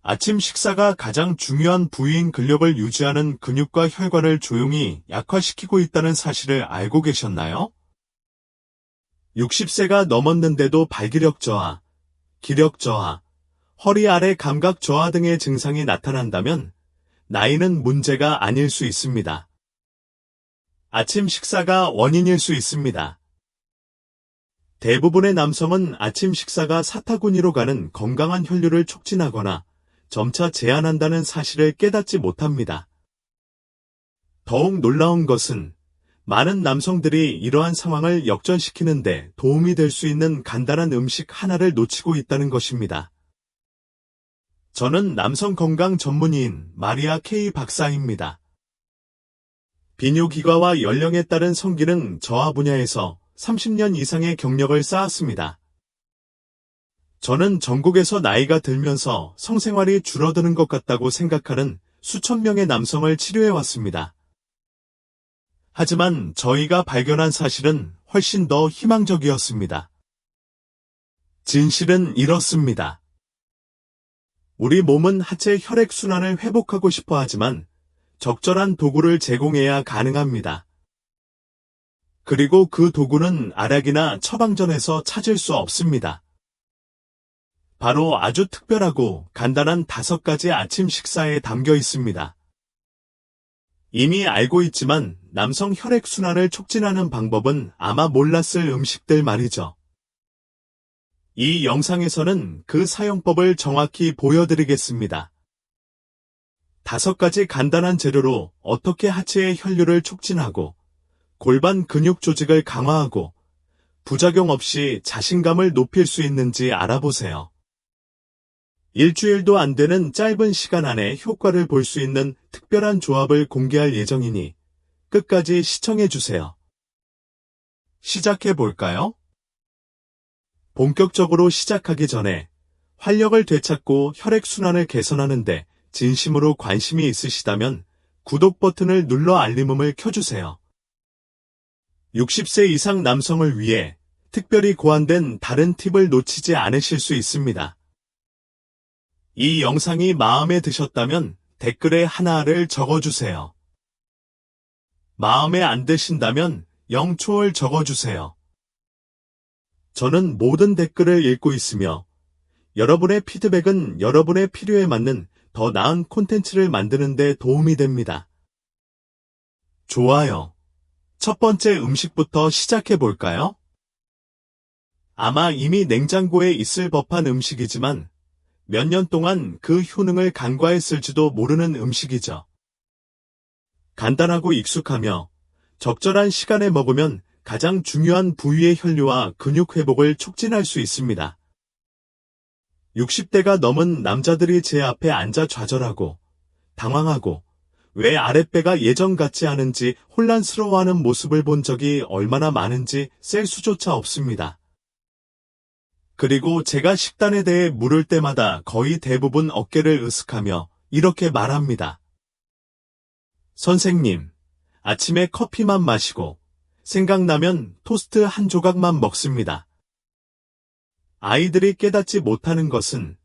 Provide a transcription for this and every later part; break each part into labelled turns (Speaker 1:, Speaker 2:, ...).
Speaker 1: 아침 식사가 가장 중요한 부위인 근력을 유지하는 근육과 혈관을 조용히 약화시키고 있다는 사실을 알고 계셨나요? 60세가 넘었는데도 발기력 저하, 기력 저하, 허리 아래 감각 저하 등의 증상이 나타난다면 나이는 문제가 아닐 수 있습니다. 아침 식사가 원인일 수 있습니다. 대부분의 남성은 아침 식사가 사타구니로 가는 건강한 혈류를 촉진하거나 점차 제한한다는 사실을 깨닫지 못합니다. 더욱 놀라운 것은 많은 남성들이 이러한 상황을 역전시키는데 도움이 될 수 있는 간단한 음식 하나를 놓치고 있다는 것입니다. 저는 남성 건강 전문의인 마리아 K 박사입니다. 비뇨기과와 연령에 따른 성기능 저하 분야에서 30년 이상의 경력을 쌓았습니다. 저는 전국에서 나이가 들면서 성생활이 줄어드는 것 같다고 생각하는 수천 명의 남성을 치료해왔습니다. 하지만 저희가 발견한 사실은 훨씬 더 희망적이었습니다. 진실은 이렇습니다. 우리 몸은 하체 혈액순환을 회복하고 싶어 하지만 적절한 도구를 제공해야 가능합니다. 그리고 그 도구는 알약이나 처방전에서 찾을 수 없습니다. 바로 아주 특별하고 간단한 5가지 아침 식사에 담겨 있습니다. 이미 알고 있지만 남성 혈액순환을 촉진하는 방법은 아마 몰랐을 음식들 말이죠. 이 영상에서는 그 사용법을 정확히 보여드리겠습니다. 5가지 간단한 재료로 어떻게 하체의 혈류를 촉진하고 골반 근육 조직을 강화하고 부작용 없이 자신감을 높일 수 있는지 알아보세요. 일주일도 안 되는 짧은 시간 안에 효과를 볼 수 있는 특별한 조합을 공개할 예정이니 끝까지 시청해주세요. 시작해볼까요? 본격적으로 시작하기 전에 활력을 되찾고 혈액순환을 개선하는데 진심으로 관심이 있으시다면 구독 버튼을 눌러 알림음을 켜주세요. 60세 이상 남성을 위해 특별히 고안된 다른 팁을 놓치지 않으실 수 있습니다. 이 영상이 마음에 드셨다면 댓글에 하나를 적어주세요. 마음에 안 드신다면 0초를 적어주세요. 저는 모든 댓글을 읽고 있으며 여러분의 피드백은 여러분의 필요에 맞는 더 나은 콘텐츠를 만드는 데 도움이 됩니다. 좋아요. 첫 번째 음식부터 시작해볼까요? 아마 이미 냉장고에 있을 법한 음식이지만 몇 년 동안 그 효능을 간과했을지도 모르는 음식이죠. 간단하고 익숙하며 적절한 시간에 먹으면 가장 중요한 부위의 혈류와 근육 회복을 촉진할 수 있습니다. 60대가 넘은 남자들이 제 앞에 앉아 좌절하고 당황하고 왜 아랫배가 예전 같지 않은지 혼란스러워하는 모습을 본 적이 얼마나 많은지 셀 수조차 없습니다. 그리고 제가 식단에 대해 물을 때마다 거의 대부분 어깨를 으쓱하며 이렇게 말합니다. 선생님, 아침에 커피만 마시고 생각나면 토스트 한 조각만 먹습니다. 아이들이 깨닫지 못하는 것은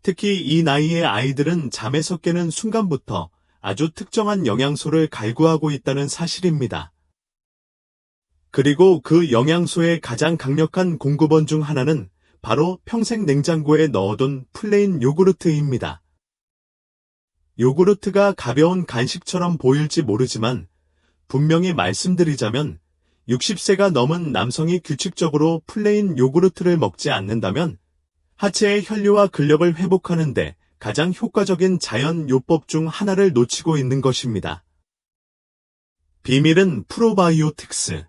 Speaker 1: 특히 이 나이의 아이들은 잠에서 깨는 순간부터 아주 특정한 영양소를 갈구하고 있다는 사실입니다. 그리고 그 영양소의 가장 강력한 공급원 중 하나는 바로 평생 냉장고에 넣어둔 플레인 요구르트입니다. 요구르트가 가벼운 간식처럼 보일지 모르지만 분명히 말씀드리자면 60세가 넘은 남성이 규칙적으로 플레인 요구르트를 먹지 않는다면 하체의 혈류와 근력을 회복하는데 가장 효과적인 자연 요법 중 하나를 놓치고 있는 것입니다. 비밀은 프로바이오틱스,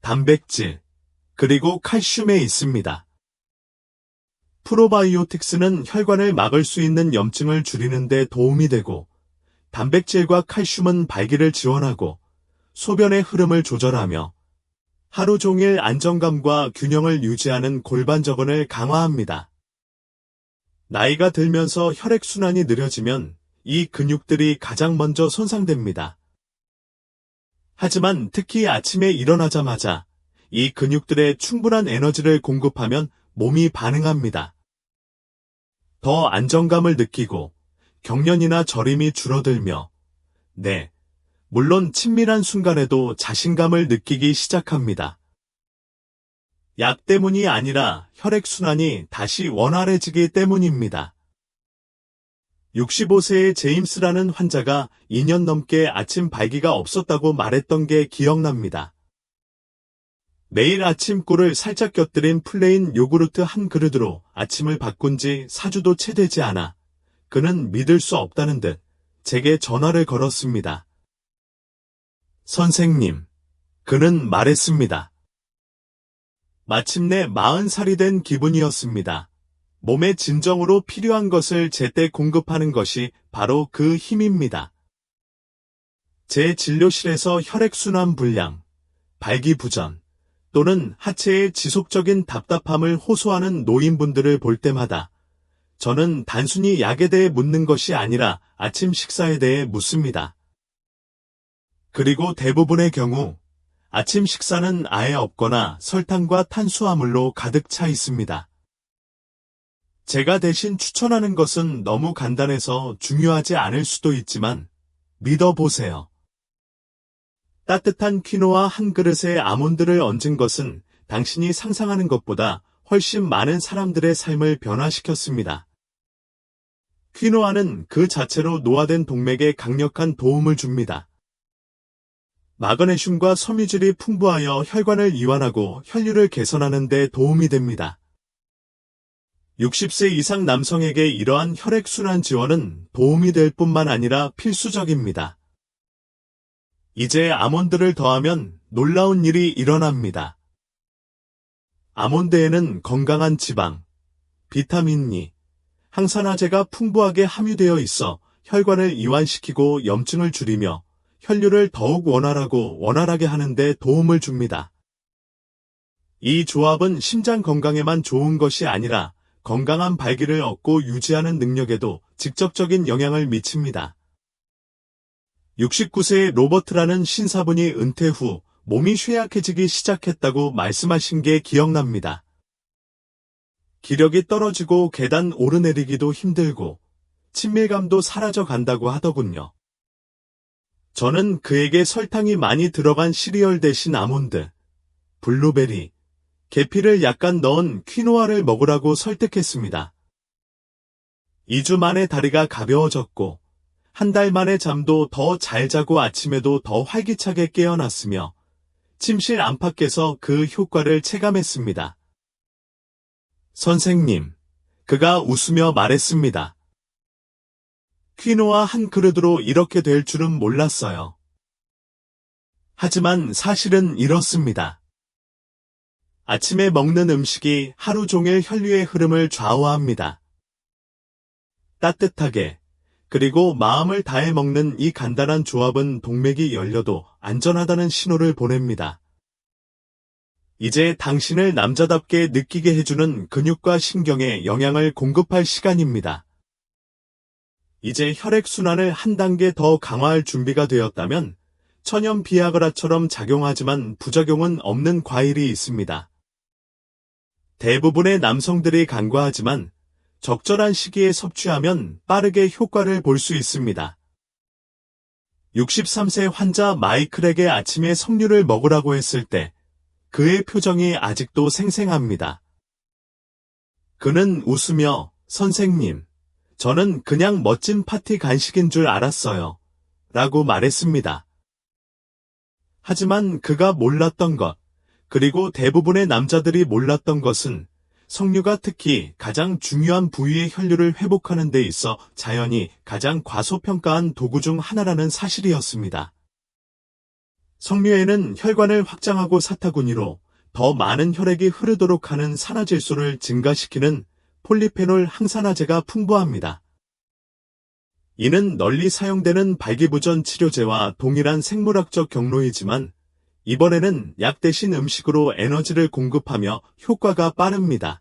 Speaker 1: 단백질, 그리고 칼슘에 있습니다. 프로바이오틱스는 혈관을 막을 수 있는 염증을 줄이는 데 도움이 되고 단백질과 칼슘은 발기를 지원하고 소변의 흐름을 조절하며 하루 종일 안정감과 균형을 유지하는 골반저근을 강화합니다. 나이가 들면서 혈액순환이 느려지면 이 근육들이 가장 먼저 손상됩니다. 하지만 특히 아침에 일어나자마자 이 근육들에 충분한 에너지를 공급하면 몸이 반응합니다. 더 안정감을 느끼고 경련이나 저림이 줄어들며, 물론 친밀한 순간에도 자신감을 느끼기 시작합니다. 약 때문이 아니라 혈액순환이 다시 원활해지기 때문입니다. 65세의 제임스라는 환자가 2년 넘게 아침 발기가 없었다고 말했던 게 기억납니다. 매일 아침 꿀을 살짝 곁들인 플레인 요구르트 한 그릇으로 아침을 바꾼 지 4주도 채 되지 않아 그는 믿을 수 없다는 듯 제게 전화를 걸었습니다. 선생님, 그는 말했습니다. 마침내 40살이 된 기분이었습니다. 몸에 진정으로 필요한 것을 제때 공급하는 것이 바로 그 힘입니다. 제 진료실에서 혈액순환 불량, 발기부전 또는 하체의 지속적인 답답함을 호소하는 노인분들을 볼 때마다 저는 단순히 약에 대해 묻는 것이 아니라 아침 식사에 대해 묻습니다. 그리고 대부분의 경우 아침 식사는 아예 없거나 설탕과 탄수화물로 가득 차 있습니다. 제가 대신 추천하는 것은 너무 간단해서 중요하지 않을 수도 있지만 믿어보세요. 따뜻한 퀴노아 한 그릇에 아몬드를 얹은 것은 당신이 상상하는 것보다 훨씬 많은 사람들의 삶을 변화시켰습니다. 퀴노아는 그 자체로 노화된 동맥에 강력한 도움을 줍니다. 마그네슘과 섬유질이 풍부하여 혈관을 이완하고 혈류를 개선하는 데 도움이 됩니다. 60세 이상 남성에게 이러한 혈액순환 지원은 도움이 될 뿐만 아니라 필수적입니다. 이제 아몬드를 더하면 놀라운 일이 일어납니다. 아몬드에는 건강한 지방, 비타민 E, 항산화제가 풍부하게 함유되어 있어 혈관을 이완시키고 염증을 줄이며 혈류를 더욱 원활하게 하는 데 도움을 줍니다. 이 조합은 심장 건강에만 좋은 것이 아니라 건강한 발기를 얻고 유지하는 능력에도 직접적인 영향을 미칩니다. 69세의 로버트라는 신사분이 은퇴 후 몸이 쇠약해지기 시작했다고 말씀하신 게 기억납니다. 기력이 떨어지고 계단 오르내리기도 힘들고 친밀감도 사라져 간다고 하더군요. 저는 그에게 설탕이 많이 들어간 시리얼 대신 아몬드, 블루베리, 계피를 약간 넣은 퀴노아를 먹으라고 설득했습니다. 2주 만에 다리가 가벼워졌고 한 달 만에 잠도 더 잘 자고 아침에도 더 활기차게 깨어났으며 침실 안팎에서 그 효과를 체감했습니다. 선생님, 그가 웃으며 말했습니다. 퀴노아 한 그릇으로 이렇게 될 줄은 몰랐어요. 하지만 사실은 이렇습니다. 아침에 먹는 음식이 하루 종일 혈류의 흐름을 좌우합니다. 따뜻하게, 그리고 마음을 다해 먹는 이 간단한 조합은 동맥이 열려도 안전하다는 신호를 보냅니다. 이제 당신을 남자답게 느끼게 해주는 근육과 신경에 영양을 공급할 시간입니다. 이제 혈액순환을 한 단계 더 강화할 준비가 되었다면 천연 비아그라처럼 작용하지만 부작용은 없는 과일이 있습니다. 대부분의 남성들이 간과하지만 적절한 시기에 섭취하면 빠르게 효과를 볼 수 있습니다. 63세 환자 마이클에게 아침에 석류를 먹으라고 했을 때 그의 표정이 아직도 생생합니다. 그는 웃으며 선생님, 저는 그냥 멋진 파티 간식인 줄 알았어요. 라고 말했습니다. 하지만 그가 몰랐던 것, 그리고 대부분의 남자들이 몰랐던 것은 석류가 특히 가장 중요한 부위의 혈류를 회복하는 데 있어 자연이 가장 과소평가한 도구 중 하나라는 사실이었습니다. 석류에는 혈관을 확장하고 사타구니로 더 많은 혈액이 흐르도록 하는 산화질소를 증가시키는 폴리페놀 항산화제가 풍부합니다. 이는 널리 사용되는 발기부전 치료제와 동일한 생물학적 경로이지만 이번에는 약 대신 음식으로 에너지를 공급하며 효과가 빠릅니다.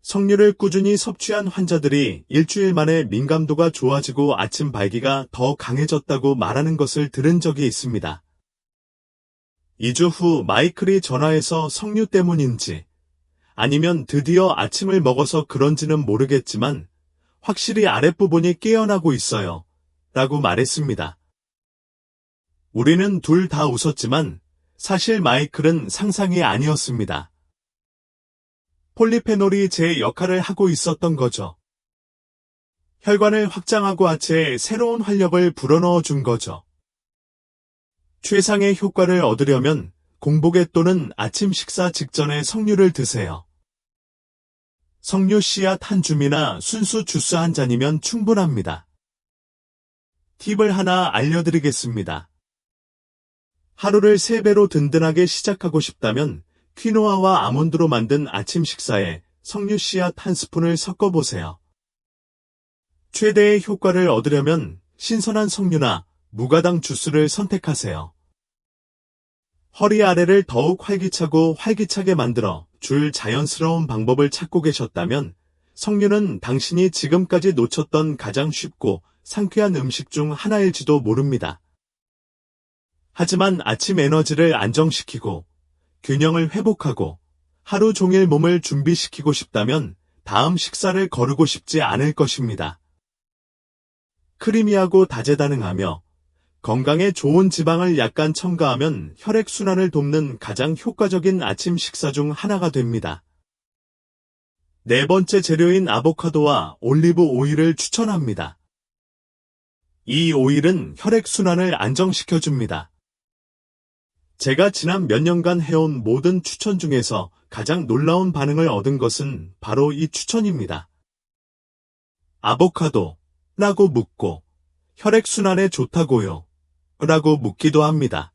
Speaker 1: 석류를 꾸준히 섭취한 환자들이 일주일 만에 민감도가 좋아지고 아침 발기가 더 강해졌다고 말하는 것을 들은 적이 있습니다. 2주 후 마이클이 전화해서 석류 때문인지 아니면 드디어 아침을 먹어서 그런지는 모르겠지만 확실히 아랫부분이 깨어나고 있어요. 라고 말했습니다. 우리는 둘 다 웃었지만 사실 마이클은 상상이 아니었습니다. 폴리페놀이 제 역할을 하고 있었던 거죠. 혈관을 확장하고 하체에 새로운 활력을 불어넣어 준 거죠. 최상의 효과를 얻으려면 공복에 또는 아침 식사 직전에 석류를 드세요. 석류 씨앗 한 줌이나 순수 주스 한 잔이면 충분합니다. 팁을 하나 알려드리겠습니다. 하루를 3배로 든든하게 시작하고 싶다면 퀴노아와 아몬드로 만든 아침 식사에 석류 씨앗 한 스푼을 섞어보세요. 최대의 효과를 얻으려면 신선한 석류나 무가당 주스를 선택하세요. 허리 아래를 더욱 활기차게 만들어 줄 자연스러운 방법을 찾고 계셨다면 석류는 당신이 지금까지 놓쳤던 가장 쉽고 상쾌한 음식 중 하나일지도 모릅니다. 하지만 아침 에너지를 안정시키고 균형을 회복하고 하루 종일 몸을 준비시키고 싶다면 다음 식사를 거르고 싶지 않을 것입니다. 크리미하고 다재다능하며 건강에 좋은 지방을 약간 첨가하면 혈액순환을 돕는 가장 효과적인 아침 식사 중 하나가 됩니다. 네 번째 재료인 아보카도와 올리브 오일을 추천합니다. 이 오일은 혈액순환을 안정시켜줍니다. 제가 지난 몇 년간 해온 모든 추천 중에서 가장 놀라운 반응을 얻은 것은 바로 이 추천입니다. 아보카도 라고 묻고 혈액순환에 좋다고요 라고 묻기도 합니다.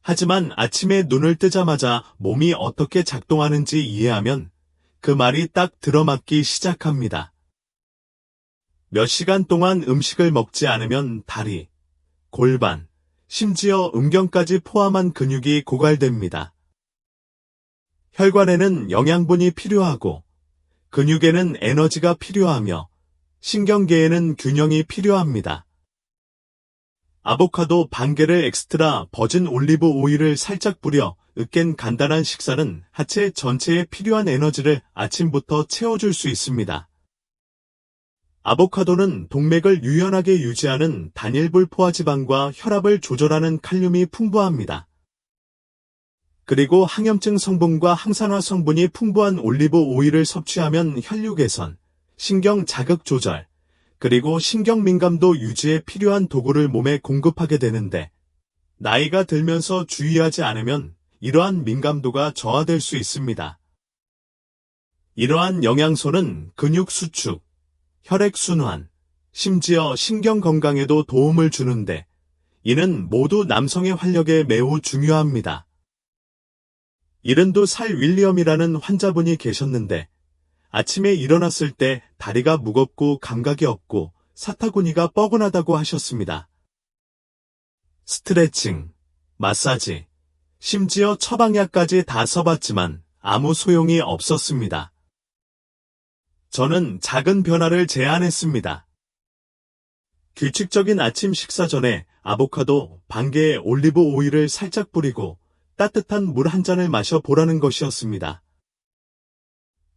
Speaker 1: 하지만 아침에 눈을 뜨자마자 몸이 어떻게 작동하는지 이해하면 그 말이 딱 들어맞기 시작합니다. 몇 시간 동안 음식을 먹지 않으면 다리, 골반, 심지어 음경까지 포함한 근육이 고갈됩니다. 혈관에는 영양분이 필요하고 근육에는 에너지가 필요하며 신경계에는 균형이 필요합니다. 아보카도 반 개를 엑스트라 버진 올리브 오일을 살짝 뿌려 으깬 간단한 식사는 하체 전체에 필요한 에너지를 아침부터 채워줄 수 있습니다. 아보카도는 동맥을 유연하게 유지하는 단일불 포화지방과 혈압을 조절하는 칼륨이 풍부합니다. 그리고 항염증 성분과 항산화 성분이 풍부한 올리브 오일을 섭취하면 혈류 개선, 신경 자극 조절, 그리고 신경 민감도 유지에 필요한 도구를 몸에 공급하게 되는데 나이가 들면서 주의하지 않으면 이러한 민감도가 저하될 수 있습니다. 이러한 영양소는 근육 수축, 혈액순환, 심지어 신경 건강에도 도움을 주는데 이는 모두 남성의 활력에 매우 중요합니다. 72살 윌리엄이라는 환자분이 계셨는데 아침에 일어났을 때 다리가 무겁고 감각이 없고 사타구니가 뻐근하다고 하셨습니다. 스트레칭, 마사지, 심지어 처방약까지 다 써봤지만 아무 소용이 없었습니다. 저는 작은 변화를 제안했습니다. 규칙적인 아침 식사 전에 아보카도 반 개의 올리브 오일을 살짝 뿌리고 따뜻한 물 한 잔을 마셔보라는 것이었습니다.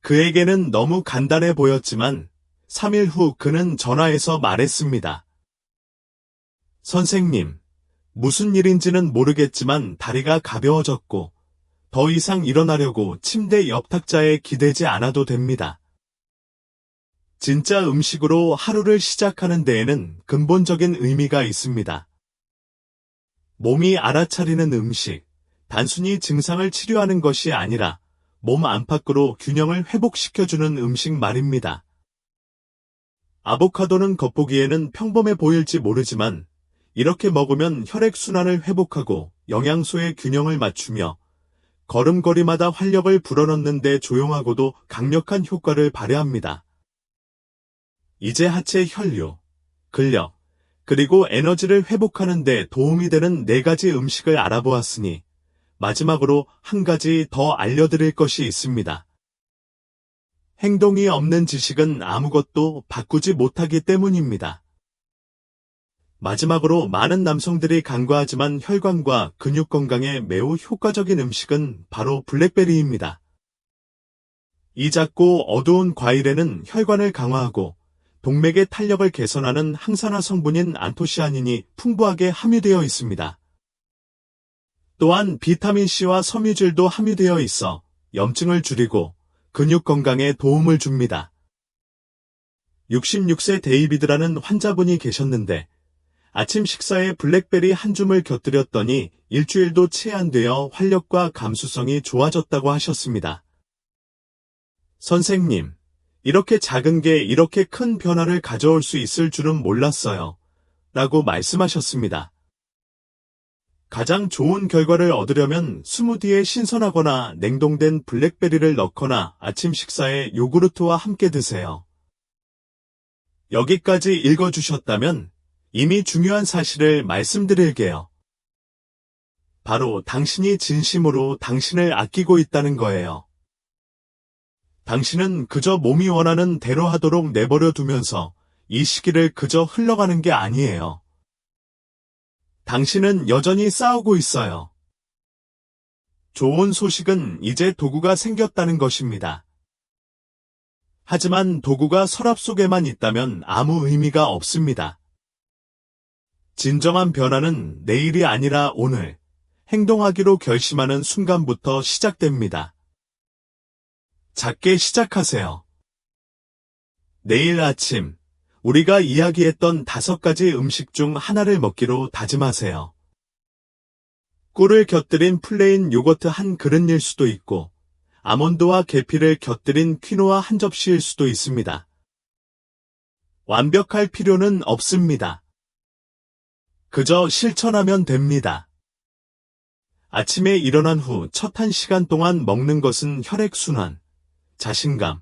Speaker 1: 그에게는 너무 간단해 보였지만 3일 후 그는 전화해서 말했습니다. 선생님, 무슨 일인지는 모르겠지만 다리가 가벼워졌고 더 이상 일어나려고 침대 옆 탁자에 기대지 않아도 됩니다. 진짜 음식으로 하루를 시작하는 데에는 근본적인 의미가 있습니다. 몸이 알아차리는 음식, 단순히 증상을 치료하는 것이 아니라 몸 안팎으로 균형을 회복시켜주는 음식 말입니다. 아보카도는 겉보기에는 평범해 보일지 모르지만 이렇게 먹으면 혈액순환을 회복하고 영양소의 균형을 맞추며 걸음걸이마다 활력을 불어넣는 데 조용하고도 강력한 효과를 발휘합니다. 이제 하체 혈류, 근력, 그리고 에너지를 회복하는 데 도움이 되는 4가지 음식을 알아보았으니 마지막으로 한 가지 더 알려드릴 것이 있습니다. 행동이 없는 지식은 아무것도 바꾸지 못하기 때문입니다. 마지막으로 많은 남성들이 간과하지만 혈관과 근육 건강에 매우 효과적인 음식은 바로 블랙베리입니다. 이 작고 어두운 과일에는 혈관을 강화하고 동맥의 탄력을 개선하는 항산화 성분인 안토시아닌이 풍부하게 함유되어 있습니다. 또한 비타민C와 섬유질도 함유되어 있어 염증을 줄이고 근육 건강에 도움을 줍니다. 66세 데이비드라는 환자분이 계셨는데 아침 식사에 블랙베리 한 줌을 곁들였더니 일주일도 채 안 되어 활력과 감수성이 좋아졌다고 하셨습니다. 선생님, 이렇게 작은 게 이렇게 큰 변화를 가져올 수 있을 줄은 몰랐어요. 라고 말씀하셨습니다. 가장 좋은 결과를 얻으려면 스무디에 신선하거나 냉동된 블랙베리를 넣거나 아침 식사에 요구르트와 함께 드세요. 여기까지 읽어주셨다면 이미 중요한 사실을 말씀드릴게요. 바로 당신이 진심으로 당신을 아끼고 있다는 거예요. 당신은 그저 몸이 원하는 대로 하도록 내버려 두면서 이 시기를 그저 흘러가는 게 아니에요. 당신은 여전히 싸우고 있어요. 좋은 소식은 이제 도구가 생겼다는 것입니다. 하지만 도구가 서랍 속에만 있다면 아무 의미가 없습니다. 진정한 변화는 내일이 아니라 오늘, 행동하기로 결심하는 순간부터 시작됩니다. 작게 시작하세요. 내일 아침, 우리가 이야기했던 5가지 음식 중 하나를 먹기로 다짐하세요. 꿀을 곁들인 플레인 요거트 한 그릇일 수도 있고, 아몬드와 계피를 곁들인 퀴노아 한 접시일 수도 있습니다. 완벽할 필요는 없습니다. 그저 실천하면 됩니다. 아침에 일어난 후 첫 1시간 동안 먹는 것은 혈액순환, 자신감,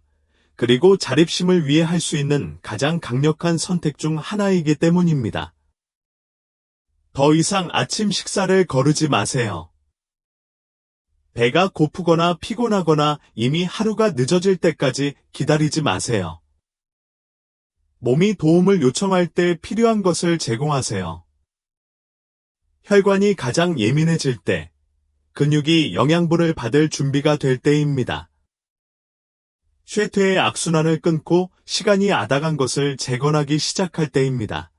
Speaker 1: 그리고 자립심을 위해 할 수 있는 가장 강력한 선택 중 하나이기 때문입니다. 더 이상 아침 식사를 거르지 마세요. 배가 고프거나 피곤하거나 이미 하루가 늦어질 때까지 기다리지 마세요. 몸이 도움을 요청할 때 필요한 것을 제공하세요. 혈관이 가장 예민해질 때, 근육이 영양분을 받을 준비가 될 때입니다. 쇠퇴의 악순환을 끊고 시간이 아다간 것을 재건하기 시작할 때입니다.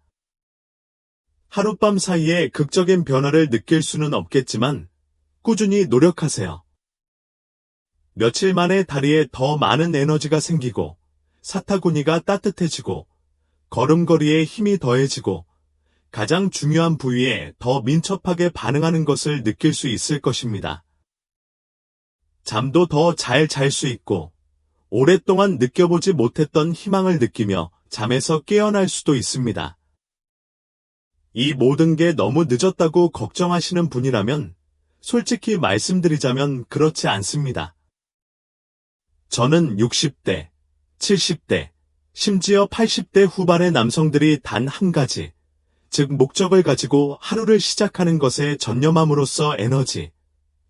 Speaker 1: 하룻밤 사이에 극적인 변화를 느낄 수는 없겠지만 꾸준히 노력하세요. 며칠 만에 다리에 더 많은 에너지가 생기고 사타구니가 따뜻해지고 걸음걸이에 힘이 더해지고 가장 중요한 부위에 더 민첩하게 반응하는 것을 느낄 수 있을 것입니다. 잠도 더 잘 잘 수 있고 오랫동안 느껴보지 못했던 희망을 느끼며 잠에서 깨어날 수도 있습니다. 이 모든 게 너무 늦었다고 걱정하시는 분이라면 솔직히 말씀드리자면 그렇지 않습니다. 저는 60대, 70대, 심지어 80대 후반의 남성들이 단 한 가지, 즉 목적을 가지고 하루를 시작하는 것에 전념함으로써 에너지,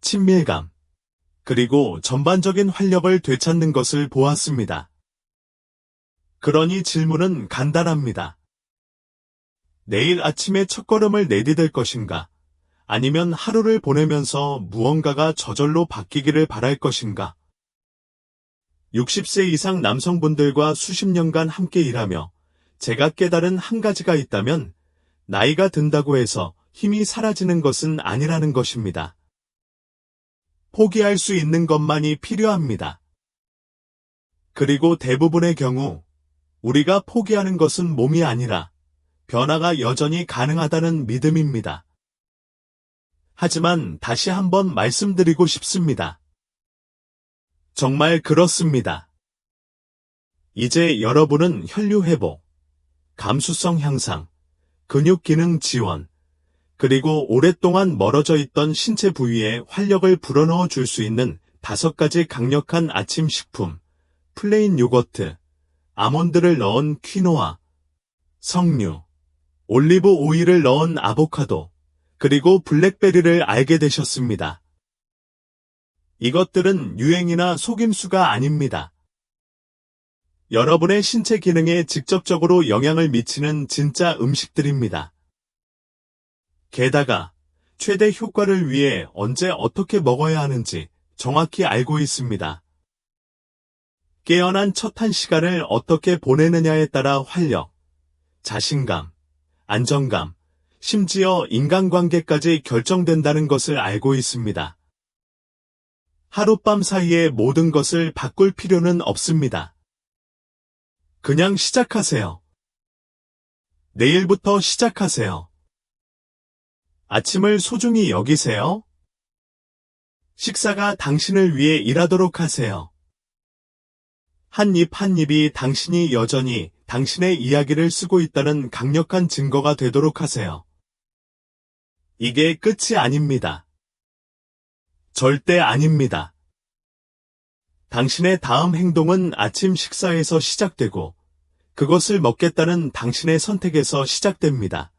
Speaker 1: 친밀감, 그리고 전반적인 활력을 되찾는 것을 보았습니다. 그러니 질문은 간단합니다. 내일 아침에 첫걸음을 내디딜 것인가? 아니면 하루를 보내면서 무언가가 저절로 바뀌기를 바랄 것인가? 60세 이상 남성분들과 수십 년간 함께 일하며 제가 깨달은 한 가지가 있다면 나이가 든다고 해서 힘이 사라지는 것은 아니라는 것입니다. 포기할 수 있는 것만이 필요합니다. 그리고 대부분의 경우 우리가 포기하는 것은 몸이 아니라 변화가 여전히 가능하다는 믿음입니다. 하지만 다시 한번 말씀드리고 싶습니다. 정말 그렇습니다. 이제 여러분은 혈류 회복, 감수성 향상, 근육 기능 지원, 그리고 오랫동안 멀어져 있던 신체 부위에 활력을 불어넣어 줄 수 있는 5가지 강력한 아침 식품, 플레인 요거트, 아몬드를 넣은 퀴노아, 석류, 올리브 오일을 넣은 아보카도, 그리고 블랙베리를 알게 되셨습니다. 이것들은 유행이나 속임수가 아닙니다. 여러분의 신체 기능에 직접적으로 영향을 미치는 진짜 음식들입니다. 게다가 최대 효과를 위해 언제 어떻게 먹어야 하는지 정확히 알고 있습니다. 깨어난 첫 한 시간을 어떻게 보내느냐에 따라 활력, 자신감, 안정감, 심지어 인간관계까지 결정된다는 것을 알고 있습니다. 하룻밤 사이에 모든 것을 바꿀 필요는 없습니다. 그냥 시작하세요. 내일부터 시작하세요. 아침을 소중히 여기세요. 식사가 당신을 위해 일하도록 하세요. 한 입 한 입이 당신이 여전히 당신의 이야기를 쓰고 있다는 강력한 증거가 되도록 하세요. 이게 끝이 아닙니다. 절대 아닙니다. 당신의 다음 행동은 아침 식사에서 시작되고 그것을 먹겠다는 당신의 선택에서 시작됩니다.